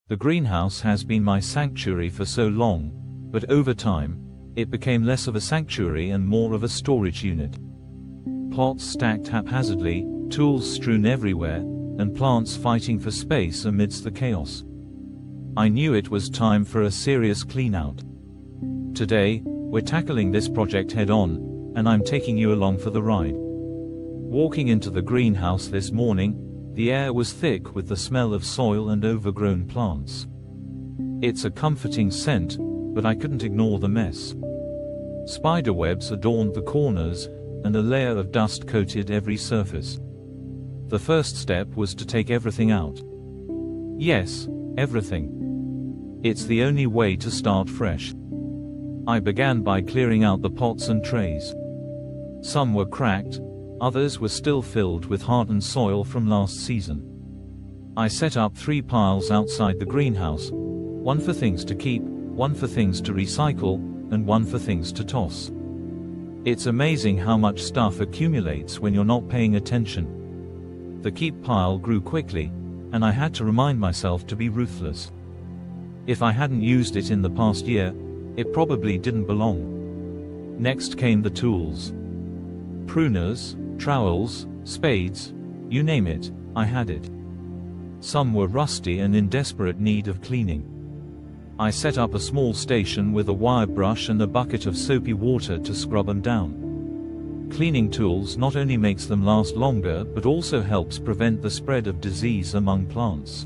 The greenhouse has been my sanctuary for so long, but over time, it became less of a sanctuary and more of a storage unit. Pots stacked haphazardly, tools strewn everywhere, and plants fighting for space amidst the chaos. I knew it was time for a serious clean-out. Today, we're tackling this project head-on, and I'm taking you along for the ride. Walking into the greenhouse this morning, the air was thick with the smell of soil and overgrown plants. It's a comforting scent, but I couldn't ignore the mess. Spiderwebs adorned the corners, and a layer of dust coated every surface. The first step was to take everything out. Yes, everything. It's the only way to start fresh. I began by clearing out the pots and trays. Some were cracked, others were still filled with hardened soil from last season. I set up 3 piles outside the greenhouse, one for things to keep, one for things to recycle, and one for things to toss. It's amazing how much stuff accumulates when you're not paying attention. The keep pile grew quickly, and I had to remind myself to be ruthless. If I hadn't used it in the past year, it probably didn't belong. Next came the tools. Pruners, trowels, spades, you name it, I had it. Some were rusty and in desperate need of cleaning. I set up a small station with a wire brush and a bucket of soapy water to scrub them down. Cleaning tools not only makes them last longer but also helps prevent the spread of disease among plants.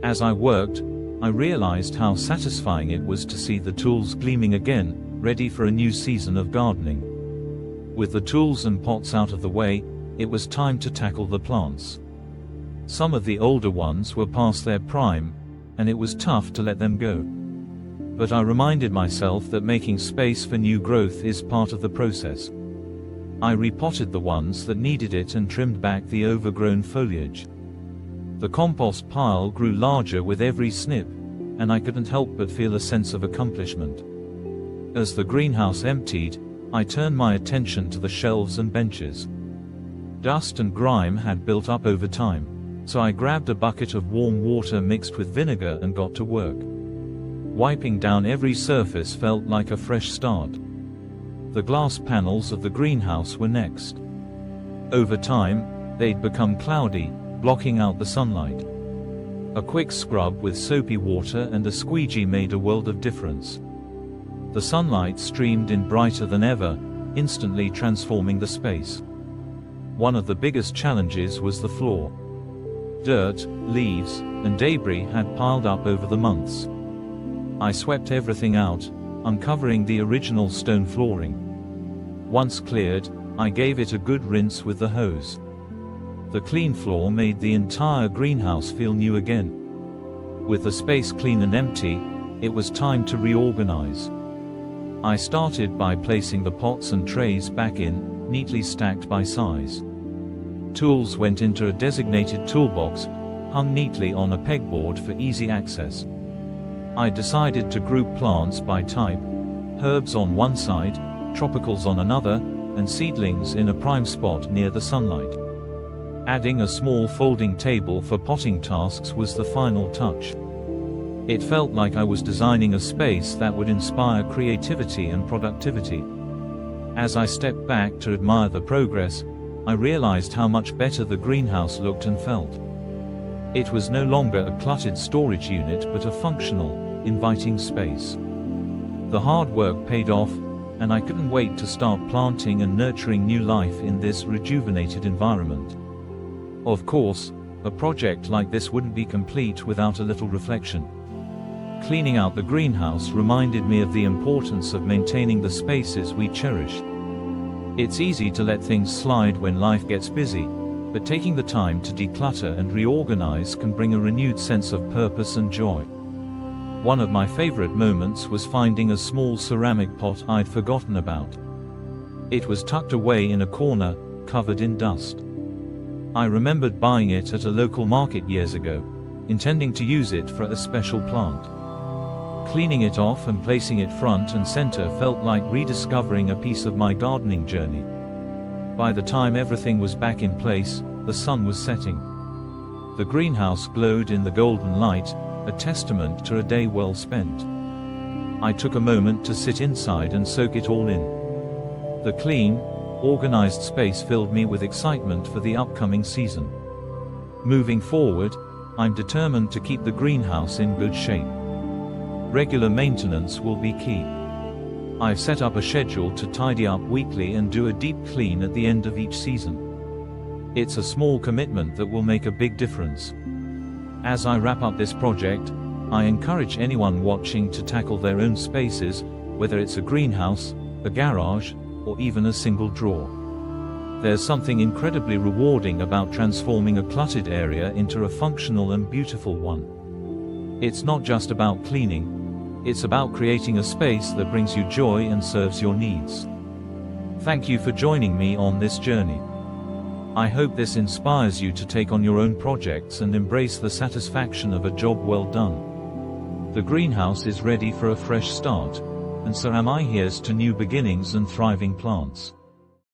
As I worked, I realized how satisfying it was to see the tools gleaming again, ready for a new season of gardening. With the tools and pots out of the way, it was time to tackle the plants. Some of the older ones were past their prime, and it was tough to let them go. But I reminded myself that making space for new growth is part of the process. I repotted the ones that needed it and trimmed back the overgrown foliage. The compost pile grew larger with every snip, and I couldn't help but feel a sense of accomplishment. As the greenhouse emptied, I turned my attention to the shelves and benches. Dust and grime had built up over time, so I grabbed a bucket of warm water mixed with vinegar and got to work. Wiping down every surface felt like a fresh start. The glass panels of the greenhouse were next. Over time, they'd become cloudy, blocking out the sunlight. A quick scrub with soapy water and a squeegee made a world of difference. The sunlight streamed in brighter than ever, instantly transforming the space. One of the biggest challenges was the floor. Dirt, leaves, and debris had piled up over the months. I swept everything out, uncovering the original stone flooring. Once cleared, I gave it a good rinse with the hose. The clean floor made the entire greenhouse feel new again. With the space clean and empty, it was time to reorganize. I started by placing the pots and trays back in, neatly stacked by size. Tools went into a designated toolbox, hung neatly on a pegboard for easy access. I decided to group plants by type, herbs on one side, tropicals on another, and seedlings in a prime spot near the sunlight. Adding a small folding table for potting tasks was the final touch. It felt like I was designing a space that would inspire creativity and productivity. As I stepped back to admire the progress, I realized how much better the greenhouse looked and felt. It was no longer a cluttered storage unit but a functional, inviting space. The hard work paid off, and I couldn't wait to start planting and nurturing new life in this rejuvenated environment. Of course, a project like this wouldn't be complete without a little reflection. Cleaning out the greenhouse reminded me of the importance of maintaining the spaces we cherish. It's easy to let things slide when life gets busy, but taking the time to declutter and reorganize can bring a renewed sense of purpose and joy. One of my favorite moments was finding a small ceramic pot I'd forgotten about. It was tucked away in a corner, covered in dust. I remembered buying it at a local market years ago, intending to use it for a special plant. Cleaning it off and placing it front and center felt like rediscovering a piece of my gardening journey. By the time everything was back in place, the sun was setting. The greenhouse glowed in the golden light, a testament to a day well spent. I took a moment to sit inside and soak it all in. The clean, organized space filled me with excitement for the upcoming season. Moving forward, I'm determined to keep the greenhouse in good shape. Regular maintenance will be key. I've set up a schedule to tidy up weekly and do a deep clean at the end of each season. It's a small commitment that will make a big difference. As I wrap up this project, I encourage anyone watching to tackle their own spaces, whether it's a greenhouse, a garage, or even a single drawer. There's something incredibly rewarding about transforming a cluttered area into a functional and beautiful one. It's not just about cleaning, it's about creating a space that brings you joy and serves your needs. Thank you for joining me on this journey. I hope this inspires you to take on your own projects and embrace the satisfaction of a job well done. The greenhouse is ready for a fresh start, and so am I. Here's to new beginnings and thriving plants.